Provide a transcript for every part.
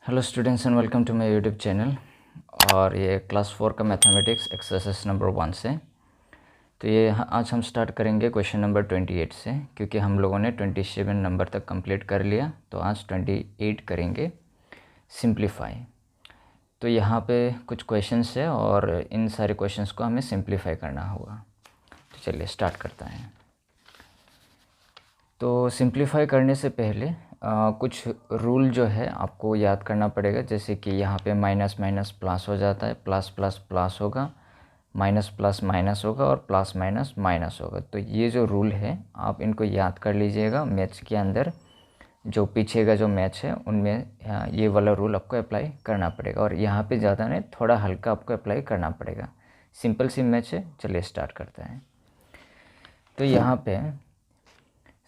Hello students and welcome to my YouTube channel. और ये class 4 का मैथमेटिक्स एक्सरसाइज नंबर 1 से। तो ये आज हम स्टार्ट करेंगे क्वेश्चन नंबर 28 से, क्योंकि हम लोगों ने 27 नंबर तक कंप्लीट कर लिया। तो आज 28 करेंगे सिंप्लीफाई। तो यहाँ पे कुछ क्वेश्चंस है और इन सारे क्वेश्चंस को हमें सिंप्लीफाई करना होगा। तो चलिए स्टार्ट करते हैं। तो सिंप्लीफाई करने से पहले कुछ रूल जो है आपको याद करना पड़ेगा। जैसे कि यहाँ पे माइनस माइनस प्लस हो जाता है, प्लस प्लस प्लस होगा, माइनस प्लस माइनस होगा और प्लस माइनस माइनस होगा। तो ये जो रूल है आप इनको याद कर लीजिएगा। मैथ्स के अंदर जो पीछे का जो मैथ्स है उनमें ये वाला रूल आपको अप्लाई करना पड़ेगा। और यहाँ पे ज़्यादा नहीं, थोड़ा हल्का आपको अप्लाई करना पड़ेगा। सिंपल सी मैथ्स है, चलिए स्टार्ट करते हैं। तो यहाँ पे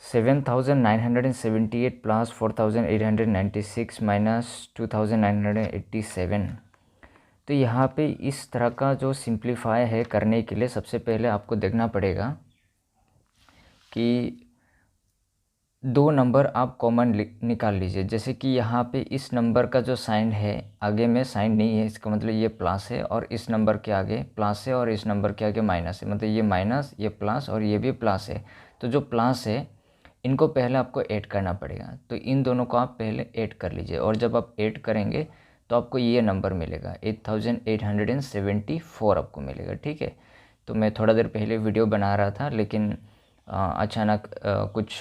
7,978 प्लस 4,896 माइनस 2,987। तो यहाँ पे इस तरह का जो सिंप्लीफाई है करने के लिए सबसे पहले आपको देखना पड़ेगा कि दो नंबर आप कॉमन निकाल लीजिए। जैसे कि यहाँ पे इस नंबर का जो साइन है आगे में साइन नहीं है, इसका मतलब ये प्लस है, और इस नंबर के आगे प्लस है और इस नंबर के आगे माइनस है, मतलब ये माइनस, ये प्लस और ये भी प्लस है। तो जो प्लस है इनको पहले आपको ऐड करना पड़ेगा। तो इन दोनों को आप पहले ऐड कर लीजिए, और जब आप ऐड करेंगे तो आपको ये नंबर मिलेगा 8,874 आपको मिलेगा। ठीक है। तो मैं थोड़ा देर पहले वीडियो बना रहा था, लेकिन अचानक कुछ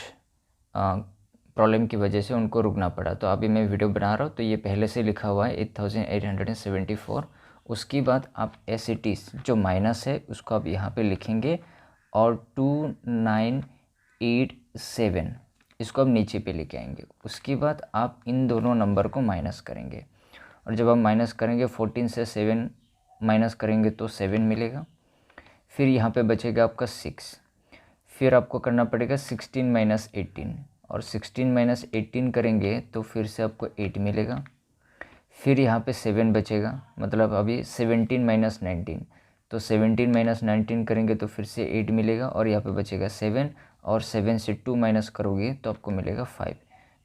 प्रॉब्लम की वजह से उनको रुकना पड़ा। तो अभी मैं वीडियो बना रहा हूँ, तो ये पहले से लिखा हुआ है 8,874। उसके बाद आप एस इट इज़ जो माइनस है उसको आप यहाँ पे लिखेंगे, और 2987 इसको आप नीचे पे लेके आएंगे। उसके बाद आप इन दोनों नंबर को माइनस करेंगे, और जब आप माइनस करेंगे 14 से 7 माइनस करेंगे तो 7 मिलेगा। फिर यहाँ पे बचेगा आपका 6। फिर आपको करना पड़ेगा 16 माइनस 18, और 16 माइनस 18 करेंगे तो फिर से आपको 8 मिलेगा। फिर यहाँ पे 7 बचेगा, मतलब अभी 17 माइनस 19, तो 17 माइनस 19 करेंगे तो फिर से 8 मिलेगा, और यहाँ पे बचेगा 7, और 7 से 2 माइनस करोगे तो आपको मिलेगा 5।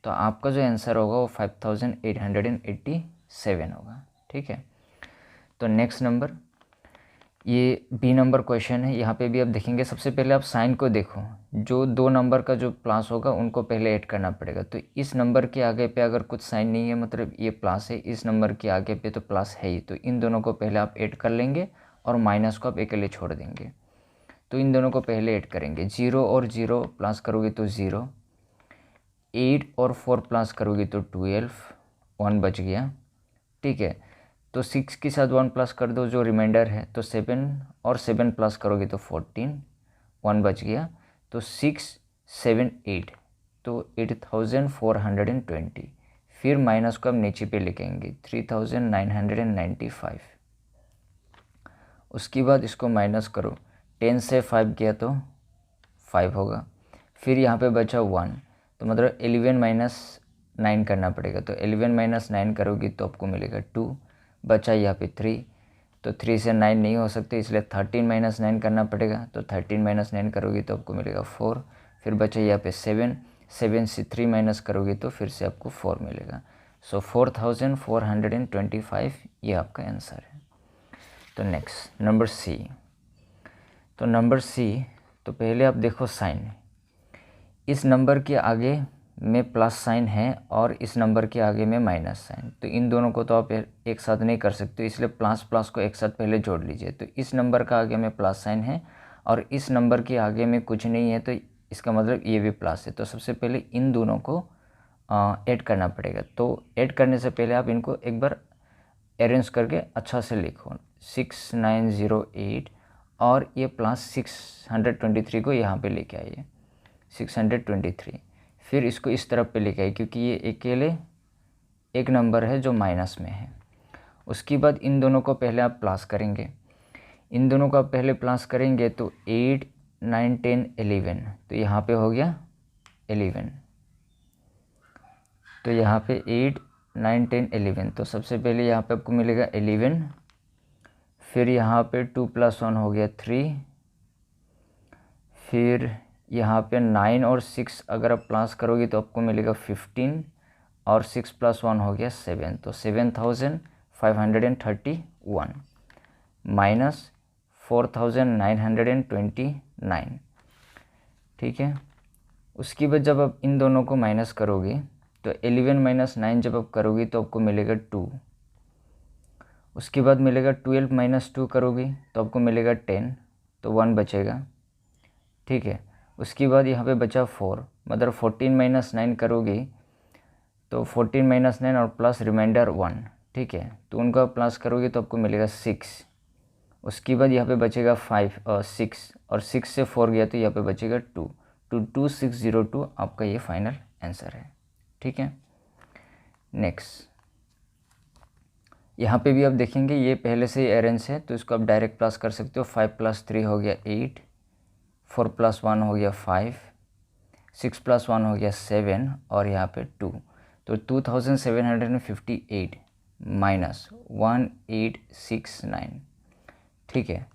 तो आपका जो आंसर होगा वो 5,887 होगा। ठीक है। तो नेक्स्ट नंबर, ये बी नंबर क्वेश्चन है। यहाँ पे भी आप देखेंगे, सबसे पहले आप साइन को देखो। जो दो नंबर का जो प्लस होगा उनको पहले ऐड करना पड़ेगा। तो इस नंबर के आगे पे अगर कुछ साइन नहीं है, मतलब ये प्लस है, इस नंबर के आगे पे तो प्लस है ही, तो इन दोनों को पहले आप ऐड कर लेंगे और माइनस को आप अकेले छोड़ देंगे। तो इन दोनों को पहले ऐड करेंगे। 0 और 0 प्लस करोगे तो 0, 8 और 4 प्लस करोगे तो 12, 1 बच गया। ठीक है। तो 6 के साथ 1 प्लस कर दो, जो रिमाइंडर है, तो 7, और 7 प्लस करोगे तो 14, 1 बच गया। तो 6, 7, 8, तो 8,420। फिर माइनस को हम नीचे पे लिखेंगे 3,995। उसके बाद इसको माइनस करो, 10 से 5 गया तो 5 होगा। फिर यहाँ पे बचा 1, तो मतलब 11 माइनस 9 करना पड़ेगा। तो 11 माइनस 9 करोगी तो आपको मिलेगा 2। बचा यहाँ पे 3, तो 3 से 9 नहीं हो सकते, इसलिए 13 माइनस 9 करना पड़ेगा। तो 13 माइनस 9 करोगी तो आपको मिलेगा 4। फिर बचा यहाँ पे 7, 7 से 3 माइनस करोगी तो फिर से आपको 4 मिलेगा। सो 4,425 ये आपका आंसर है। तो नेक्स्ट नंबर सी। तो नंबर सी, तो पहले आप देखो साइन, इस नंबर के आगे में प्लस साइन है और इस नंबर के आगे में माइनस साइन। तो इन दोनों को तो आप एक साथ नहीं कर सकते, इसलिए प्लस प्लस को एक साथ पहले जोड़ लीजिए। तो इस नंबर का आगे में प्लस साइन है और इस नंबर के आगे में कुछ नहीं है, तो इसका मतलब ये भी प्लस है। तो सबसे पहले इन दोनों को ऐड करना पड़ेगा। तो ऐड करने से पहले आप इनको एक बार अरेंज करके अच्छा से लिखो, 6908, और ये प्लस 623 को यहाँ पे लेके आइए, 623। फिर इसको इस तरफ पे लेके आइए, क्योंकि ये अकेले एक नंबर है जो माइनस में है। उसके बाद इन दोनों को पहले आप प्लस करेंगे। इन दोनों को आप पहले प्लस करेंगे तो 8, 9, 10, 11, तो यहाँ पे हो गया 11। तो यहाँ पे 8, 9, 10, 11, तो सबसे पहले यहाँ पे आपको मिलेगा 11। फिर यहाँ पे 2 + 1 हो गया 3। फिर यहाँ पे 9 और 6 अगर आप प्लस करोगे तो आपको मिलेगा 15, और 6 + 1 हो गया 7, तो 7531 माइनस 4929, ठीक है। उसके बाद जब आप इन दोनों को माइनस करोगे तो 11 - 9 जब आप करोगे तो आपको मिलेगा 2। उसके बाद मिलेगा 12 - 2 करोगे तो आपको मिलेगा 10, तो 1 बचेगा, ठीक है। उसके बाद यहाँ पे बचा 4, मतलब 14 - 9 करोगे तो 14 - 9 और प्लस रिमाइंडर 1, ठीक है। तो उनका प्लस करोगे तो आपको मिलेगा 6। उसके बाद यहाँ पे बचेगा 5 और 6, और 6 से 4 गया तो यहाँ पे बचेगा 2, तो 2602 आपका ये फाइनल आंसर है, ठीक है। नेक्स्ट, यहाँ पे भी आप देखेंगे ये पहले से ही अरेंज है, तो इसको आप डायरेक्ट प्लस कर सकते हो। 5 + 3 हो गया 8, 4 + 1 हो गया 5, 6 + 1 हो गया 7, और यहाँ पे 2, तो 2758 माइनस 1869, ठीक है।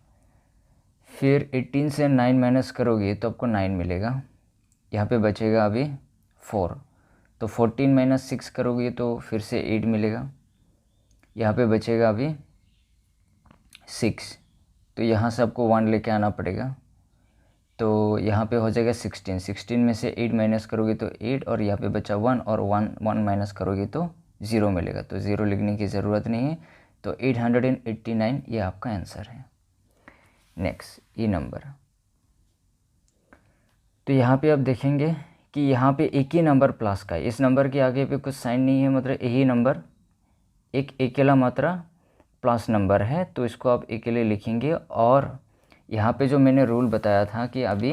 फिर 18 से 9 माइनस करोगे तो आपको 9 मिलेगा। यहाँ पे बचेगा अभी 4, तो 14 - 6 करोगे तो फिर से 8 मिलेगा। यहाँ पे बचेगा अभी 6, तो यहाँ से आपको 1 लेके आना पड़ेगा, तो यहाँ पे हो जाएगा 16। 16 में से 8 माइनस करोगे तो 8, और यहाँ पे बचा 1, और 1 माइनस करोगे तो 0 मिलेगा, तो 0 लिखने की ज़रूरत नहीं है, तो 889 ये आपका आंसर है। नेक्स्ट, ई नंबर, तो यहाँ पे आप देखेंगे कि यहाँ पे एक ही नंबर प्लस का है, इस नंबर के आगे पे कुछ साइन नहीं है, मतलब यही नंबर एक अकेला मात्रा प्लस नंबर है, तो इसको आप अकेले लिखेंगे। और यहाँ पे जो मैंने रूल बताया था कि अभी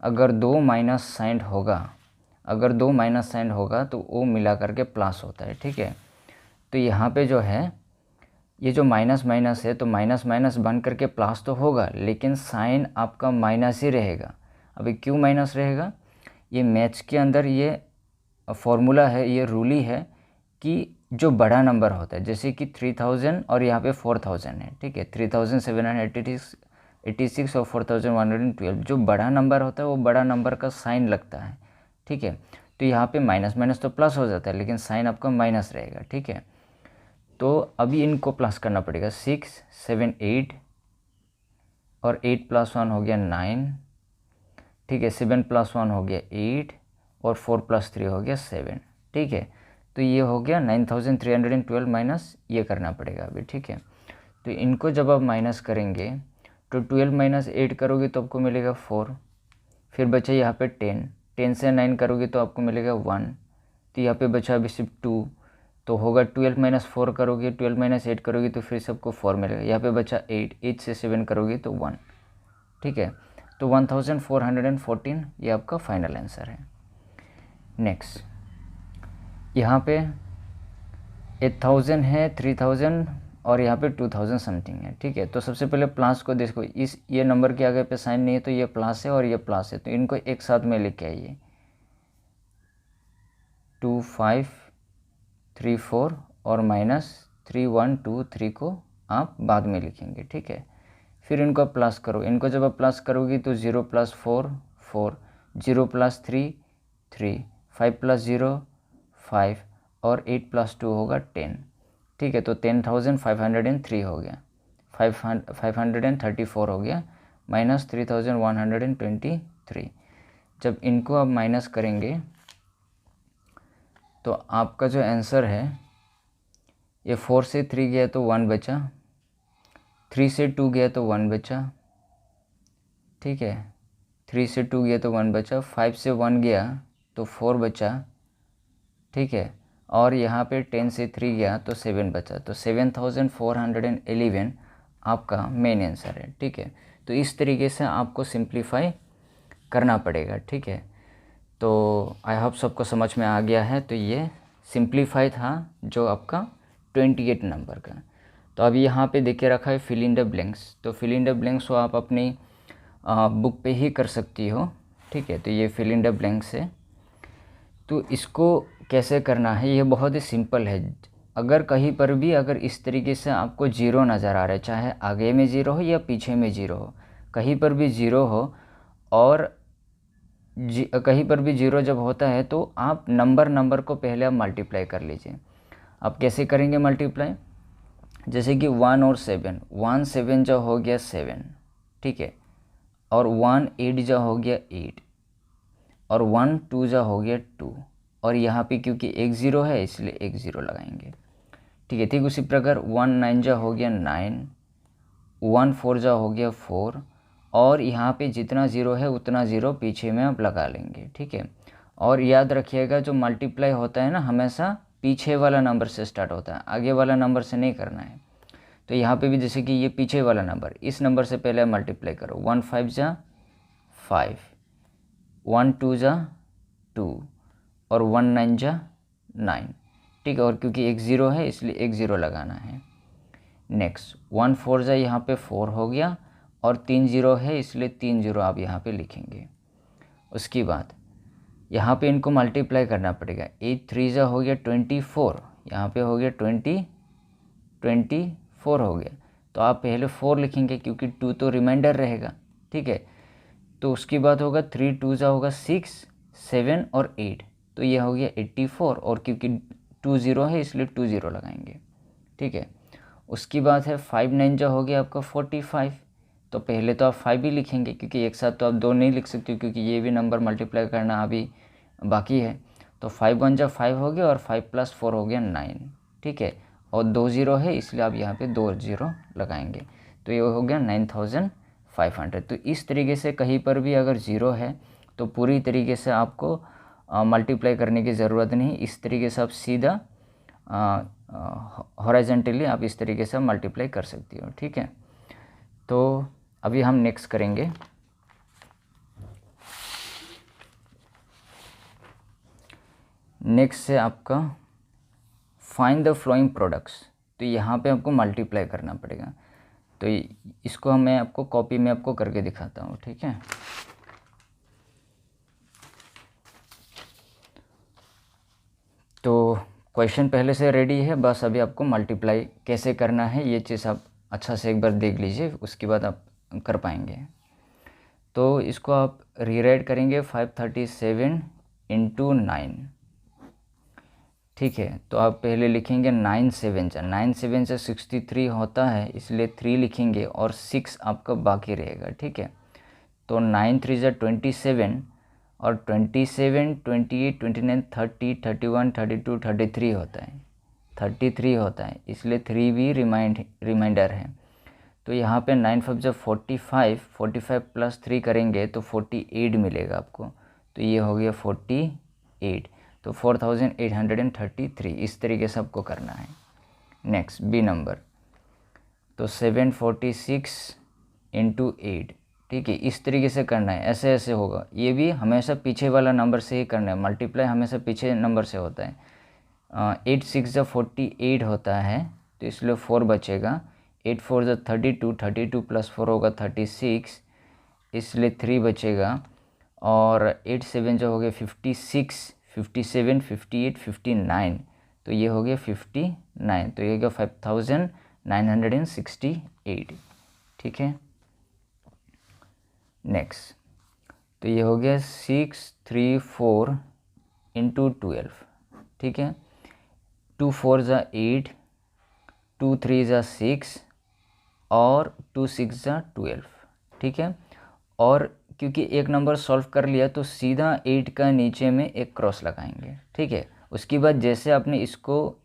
अगर 2 माइनस साइन होगा, अगर 2 माइनस साइन होगा तो वो मिला करके प्लस होता है, ठीक है। तो यहाँ पे जो है ये जो माइनस माइनस है, तो माइनस माइनस बन करके प्लस तो होगा, लेकिन साइन आपका माइनस ही रहेगा। अभी क्यों माइनस रहेगा, ये मैथ्स के अंदर ये फॉर्मूला है, ये रूल ही है कि जो बड़ा नंबर होता है, जैसे कि 3000 और यहाँ पे 4000 है, ठीक है, 3786 और 4112, जो बड़ा नंबर होता है वो बड़ा नंबर का साइन लगता है, ठीक है। तो यहाँ पे माइनस माइनस तो प्लस हो जाता है, लेकिन साइन आपका माइनस रहेगा, ठीक है। तो अभी इनको प्लस करना पड़ेगा, 6 7 8, और 8 + 1 हो गया 9, ठीक है, 7 + 1 हो गया 8, और 4 + 3 हो गया 7, ठीक है। तो ये हो गया 9312 माइनस ये करना पड़ेगा अभी, ठीक है। तो इनको जब आप माइनस करेंगे तो 12 - 8 करोगे तो आपको मिलेगा 4, फिर बचा यहाँ पे 10, 10 से 9 करोगे तो आपको मिलेगा 1, तो यहाँ पे बचा अभी सिर्फ 2, तो होगा 12 - 4 करोगे, 12 - 8 करोगे तो फिर सबको 4 मिलेगा। यहाँ पे बचा 8, 8 से 7 करोगे तो 1, ठीक है। तो 1414 ये आपका फाइनल आंसर है। नेक्स्ट, यहाँ पे 8000 है, 3000 और यहाँ पे 2000 समथिंग है, ठीक है। तो सबसे पहले प्लस को देखो, इस ये नंबर के आगे पे साइन नहीं है, तो ये प्लस है और ये प्लस है, तो इनको एक साथ में लेके आइए, 2 5 3 4 और माइनस 3 1 2 3 को आप बाद में लिखेंगे, ठीक है। फिर इनको आप प्लस करो, इनको जब आप प्लस करोगे तो 0 + 4 4, 0 + 3 3, 5 + 0 5, और 8 + 2 होगा 10, ठीक है। तो 10503 हो गया, 534 हो गया, माइनस 3123। जब इनको आप माइनस करेंगे तो आपका जो आंसर है, ये 4 से 3 गया तो 1 बचा, 3 से 2 गया तो 1 बचा, ठीक है, 3 से 2 गया तो 1 बचा, 5 से 1 गया तो 4 बचा, ठीक है, और यहाँ पे 10 से 3 गया तो 7 बचा, तो 7411 आपका मेन आंसर है, ठीक है। तो इस तरीके से आपको सिंप्लीफाई करना पड़ेगा, ठीक है। तो आई होप सबको समझ में आ गया है। तो ये सिंप्लीफाई था जो आपका 28 नंबर का। तो अभी यहाँ पे देखे रखा है फिल इन द ब्लैंक्स, तो फिल इन द ब्लैंक्स वो आप अपनी बुक पे ही कर सकती हो, ठीक है। तो ये फिल इन द ब्लैंक्स है, तो इसको कैसे करना है ये बहुत ही सिंपल है। अगर कहीं पर भी अगर इस तरीके से आपको 0 नज़र आ रहा है, चाहे आगे में 0 हो या पीछे में 0 हो, कहीं पर भी 0 हो और कहीं पर भी जीरो जब होता है तो आप नंबर को पहले आप मल्टीप्लाई कर लीजिए। आप कैसे करेंगे मल्टीप्लाई? जैसे कि 1 और 7, 1 7 जो हो गया 7, ठीक है, और 1 8 जो हो गया 8, और 1 2 जो हो गया 2, और यहाँ पे क्योंकि एक ज़ीरो है इसलिए एक ज़ीरो लगाएंगे, ठीक है। ठीक उसी प्रकार 1 9 जो हो गया 9, 1 4 जो हो गया 4, और यहाँ पे जितना ज़ीरो है उतना ज़ीरो पीछे में आप लगा लेंगे, ठीक है। और याद रखिएगा जो मल्टीप्लाई होता है ना हमेशा पीछे वाला नंबर से स्टार्ट होता है, आगे वाला नंबर से नहीं करना है। तो यहाँ पे भी जैसे कि ये पीछे वाला नंबर, इस नंबर से पहले मल्टीप्लाई करो। 1 5 जा 5, 1 2 जा 2, और 1 9 जा 9, ठीक है। और क्योंकि एक ज़ीरो है इसलिए एक ज़ीरो लगाना है। नेक्स्ट 1 4 जा यहाँ पे 4 हो गया, और 3 ज़ीरो है इसलिए 3 ज़ीरो आप यहाँ पे लिखेंगे। उसके बाद यहाँ पे इनको मल्टीप्लाई करना पड़ेगा। 8 3 जा हो गया 24, यहाँ पे हो गया 24 हो गया, तो आप पहले 4 लिखेंगे क्योंकि 2 तो रिमाइंडर रहेगा, ठीक है। तो उसके बाद होगा 3 2 जा होगा 6 7 और 8, तो ये हो गया 84, और क्योंकि 2 ज़ीरो है इसलिए 2 ज़ीरो लगाएंगे, ठीक है। उसकी बात है 5 9 जो हो गया आपका 45, तो पहले तो आप 5 ही लिखेंगे क्योंकि एक साथ तो आप 2 नहीं लिख सकते क्योंकि ये भी नंबर मल्टीप्लाई करना अभी बाकी है। तो 5 1 जा 5 हो गया, और 5 + 4 हो गया 9, ठीक है। और 2 ज़ीरो है इसलिए आप यहाँ पे 2 ज़ीरो लगाएंगे, तो ये हो गया 9500। तो इस तरीके से कहीं पर भी अगर ज़ीरो है तो पूरी तरीके से आपको मल्टीप्लाई करने की ज़रूरत नहीं, इस तरीके से आप सीधा हॉरिजॉन्टली आप इस तरीके से मल्टीप्लाई कर सकती हो, ठीक है। तो अभी हम नेक्स्ट करेंगे। नेक्स्ट है आपका फाइंड द फ्लोइंग प्रोडक्ट्स। तो यहाँ पे आपको मल्टीप्लाई करना पड़ेगा, तो इसको मैं आपको कॉपी में आपको करके दिखाता हूँ, ठीक है। तो क्वेश्चन पहले से रेडी है, बस अभी आपको मल्टीप्लाई कैसे करना है ये चीज़ आप अच्छा से एक बार देख लीजिए, उसके बाद आप कर पाएंगे। तो इसको आप रीराइट करेंगे 537 × 9, ठीक है। तो आप पहले लिखेंगे 9 7 जा 9 7 जा 63 होता है इसलिए 3 लिखेंगे, और 6 आपका बाकी रहेगा, ठीक है। तो 9 3 जा 27, और 27 28 29 30 31 32 33 होता है, 33 होता है इसलिए 3 भी रिमाइंडर है। तो यहाँ पे 9 5 जा 45, 45 + 3 करेंगे तो 48 मिलेगा आपको, तो ये हो गया 48, तो 4833 इस तरीके से आपको करना है। नेक्स्ट बी नंबर, तो 746 × 8, ठीक है, इस तरीके से करना है, ऐसे ऐसे होगा। ये भी हमेशा पीछे वाला नंबर से ही करना है, मल्टीप्लाई हमेशा पीछे नंबर से होता है। 8 6 जा 48 होता है तो इसलिए 4 बचेगा। 8 4 जा 32, 32 + 4 होगा 36, इसलिए 3 बचेगा। और 8 7 जो हो गया 56, 57 58 59, तो ये हो गया 59, तो ये हो गया 5968, ठीक है। नेक्स्ट, तो ये हो गया 634 × 12, ठीक है। 2 4 जा 8, 2 3 जा 6, और 2 6 जा 12, ठीक है। और क्योंकि एक नंबर सॉल्व कर लिया तो सीधा 8 का नीचे में एक क्रॉस लगाएंगे, ठीक है। उसके बाद जैसे आपने इसको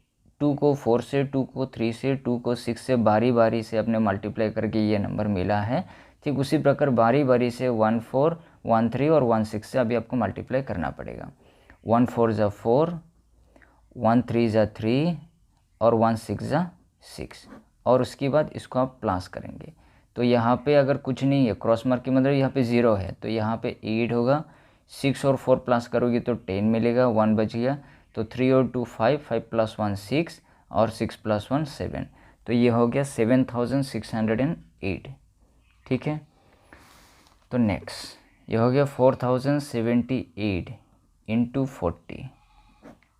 2 को 4 से, 2 को 3 से, 2 को 6 से बारी बारी से अपने मल्टीप्लाई करके ये नंबर मिला है, ठीक उसी प्रकार बारी बारी से 1 4 1 3 और 1 6 से अभी आपको मल्टीप्लाई करना पड़ेगा। 1 4 जा 4, 1 3 जा 3, और 1 6 जा 6, और उसके बाद इसको आप प्लस करेंगे। तो यहाँ पे अगर कुछ नहीं है, क्रॉस मार्क की मतलब यहाँ पे 0 है, तो यहाँ पे 8 होगा। 6 और 4 प्लस करोगे तो 10 मिलेगा, 1 बच गया। तो 3 और 2 5, 5 + 1 6, और 6 + 1 7, तो ये हो गया 7608, ठीक है। तो नेक्स्ट ये हो गया 4078 × 40।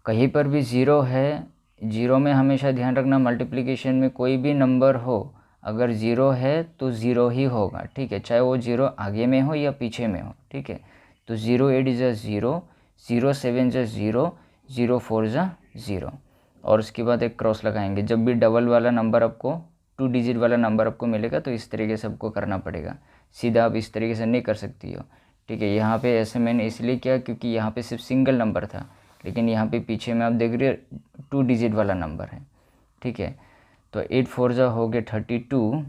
कहीं पर भी ज़ीरो है, ज़ीरो में हमेशा ध्यान रखना मल्टीप्लिकेशन में कोई भी नंबर हो अगर ज़ीरो है तो ज़ीरो ही होगा, ठीक है, चाहे वो ज़ीरो आगे में हो या पीछे में हो, ठीक है। तो 0 8 ज़ा 0, 0 7 ज़ा 0, 0 4 ज़ा 0, और उसके बाद एक क्रॉस लगाएंगे। जब भी डबल वाला नंबर आपको 2 डिजिट वाला नंबर आपको मिलेगा तो इस तरीके से आपको करना पड़ेगा, सीधा आप इस तरीके से नहीं कर सकती हो, ठीक है। यहाँ पे ऐसे मैंने इसलिए किया क्योंकि यहाँ पे सिर्फ सिंगल नंबर था, लेकिन यहाँ पे पीछे में आप देख रहे हो 2 डिजिट वाला नंबर है, ठीक है। तो 8 4 ज़ा हो गया 32,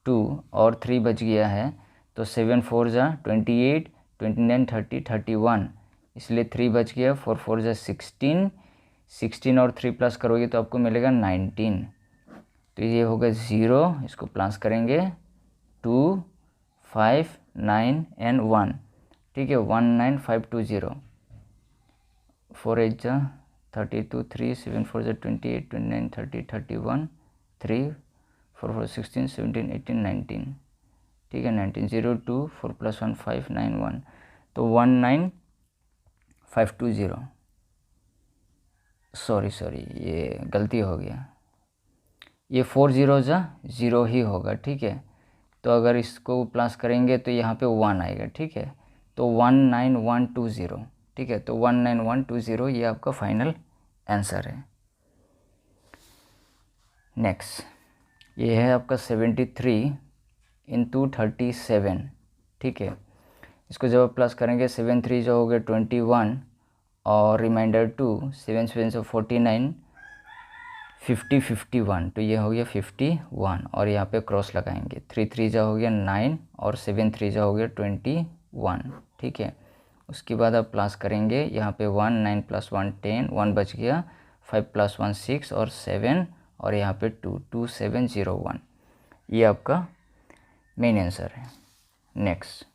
2 और 3 बच गया है, तो 7 4 ज़ा 28, 29 30 31, इसलिए 3 बच गया, 4 4 ज़ा 16, 16 और 3 प्लस करोगे तो आपको मिलेगा 19। तो ये होगा 0, इसको प्लस करेंगे 2 5 9 एंड 1, ठीक है, 19520। 4 8 ज़ा 32, 3 7 4 ज़ा 28, 29 30 31, 3 4 4 16 17 18 19, ठीक है, 19 0 2 4 + 1 5 9 1, तो 19520। सॉरी ये गलती हो गया, ये 4 0 ज़ा 0 ही होगा, ठीक है। तो अगर इसको प्लस करेंगे तो यहाँ पे 1 आएगा, ठीक है, तो 19120, ठीक है, तो 19120 ये आपका फाइनल आंसर है। नेक्स्ट ये है आपका 73 × 37, ठीक है। इसको जब आप प्लस करेंगे 7 3 जो हो गया 21 और रिमाइंडर 2, 7 7 से 49, 50 51, तो ये हो गया 51 और यहाँ पे क्रॉस लगाएंगे। 3 3 जा हो गया 9 और 7 3 जा हो गया 21, ठीक है। उसके बाद आप प्लस करेंगे, यहाँ पे 1 9 + 1 10, 1 बच गया, 5 + 1 6 और 7 और यहाँ पे 2 2 7 0 1, ये आपका मेन आंसर है। नेक्स्ट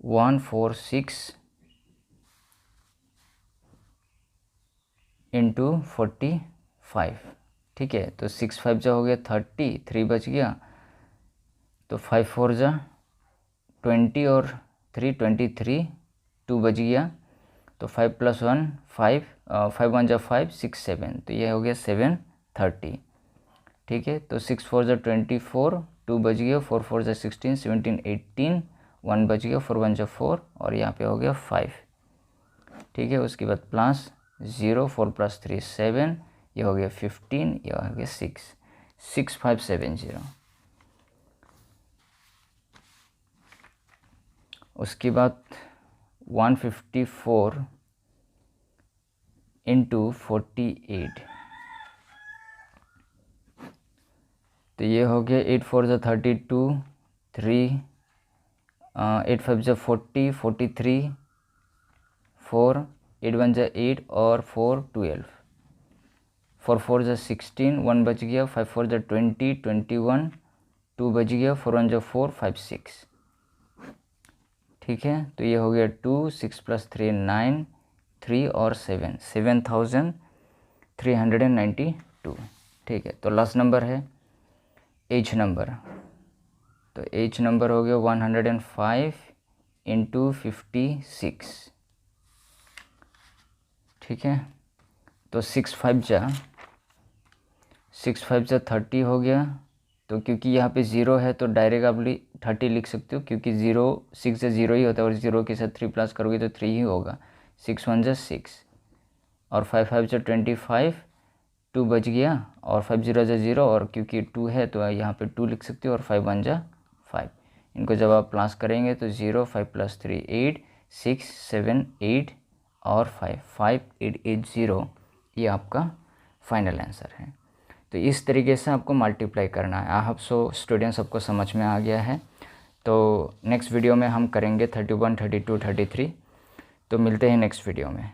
146 × 45, ठीक है, तो 6 5 जा हो गया 30, 3 बच गया, तो 5 4 जा 20 और 3 23, 2 बच गया, तो 5 + 1 5, 5 1 जा 5 6 7, तो ये हो गया 7 30, ठीक है। तो 6 4 जा 24, 2 बच गया, 4 4 जा 16 17 18, 1 बच गया, 4 1 जा 4 और यहाँ पे हो गया 5, ठीक है। उसके बाद प्लस 0 4 + 3 7, ये हो गया 15, ये हो गया 6 6 5 7 0। उसके बाद 154 × 48, तो ये हो गया 8 4 जा 32, 3 8 5 जा 40 43, 4 8 1 जा 8 और 4 12, 4 4 जा 16, 1 बच गया, 5 4 जा 20 21, 2 बच गया, 4 1 जा 4 5 6, ठीक है। तो ये हो गया 2 6 + 3 9, 3 और 7 7392, ठीक है। तो लास्ट नंबर है एच नंबर, तो एच नंबर हो गया 105 × 56, ठीक है। तो 6 5 जा 30 हो गया, तो क्योंकि यहाँ पे 0 है तो डायरेक्ट आप 30 लिख सकते हो, क्योंकि 0 6 से 0 ही होता है और 0 के साथ 3 प्लस करोगे तो 3 ही होगा। 6 1 जा 6 और 5 5 जा 25, 2 बच गया और 5 0 जा 0 और क्योंकि 2 है तो यहाँ पे 2 लिख सकते हो और 5 1 जा 5। इनको जब आप प्लस करेंगे तो 0 5 + 3 8 6 7 8 और 5 5 8 8 0, ये आपका फाइनल आंसर है। तो इस तरीके से आपको मल्टीप्लाई करना है। आई होप सो स्टूडेंट्स सबको समझ में आ गया है। तो नेक्स्ट वीडियो में हम करेंगे 31 32 33। तो मिलते हैं नेक्स्ट वीडियो में।